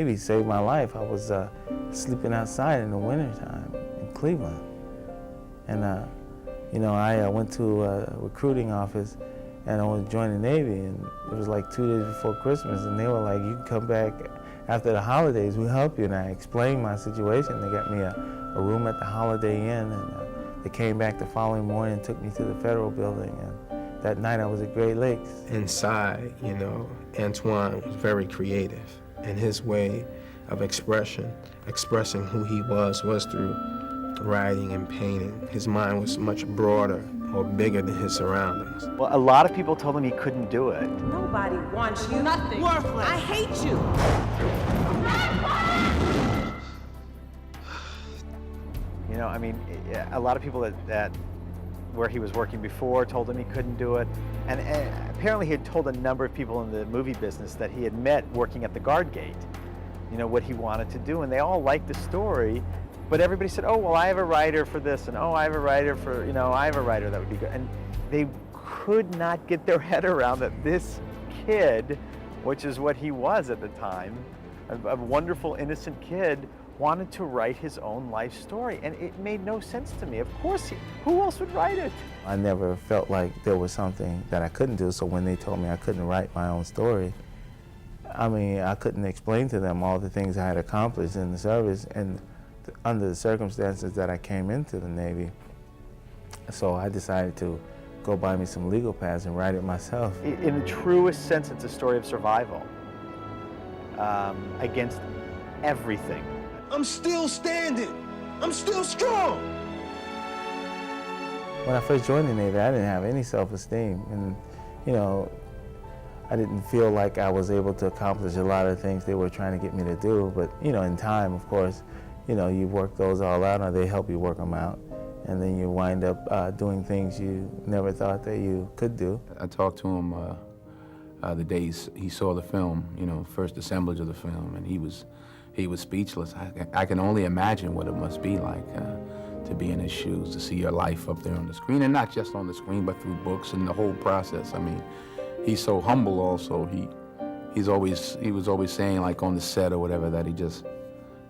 Navy saved my life. I was sleeping outside in the wintertime in Cleveland. And I went to a recruiting office and I wanted to join the Navy, and it was like 2 days before Christmas, and they were like, you can come back after the holidays, we'll help you. And I explained my situation. They got me a room at the Holiday Inn, and they came back the following morning and took me to the Federal Building, and that night I was at Great Lakes. Inside, Antwone was very creative, and his way of expressing who he was through writing and painting. His mind was much broader or bigger than his surroundings. Well, a lot of people told him he couldn't do it. Nobody wants you. Nothing. Worthless. I hate you. A lot of people that where he was working before told him he couldn't do it. And apparently he had told a number of people in the movie business that he had met working at the guard gate, what he wanted to do. And they all liked the story. But everybody said, oh, well, I have a writer for this, and oh, I have a writer for, I have a writer that would be good. And they could not get their head around that this kid, which is what he was at the time, a wonderful, innocent kid, wanted to write his own life story. And it made no sense to me. Of course, who else would write it? I never felt like there was something that I couldn't do, so when they told me I couldn't write my own story, I couldn't explain to them all the things I had accomplished in the service and under the circumstances that I came into the Navy. So I decided to go buy me some legal pads and write it myself. In the truest sense, it's a story of survival against everything. I'm still standing. I'm still strong. When I first joined the Navy, I didn't have any self-esteem. And, I didn't feel like I was able to accomplish a lot of things they were trying to get me to do. But, in time, of course, you work those all out, or they help you work them out. And then you wind up doing things you never thought that you could do. I talked to him the day he saw the film, first assemblage of the film, and he was speechless. I can only imagine what it must be like to be in his shoes, to see your life up there on the screen, and not just on the screen, but through books and the whole process. He's so humble also. He was always saying, like on the set or whatever, that he just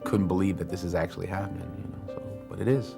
couldn't believe that this is actually happening, but it is.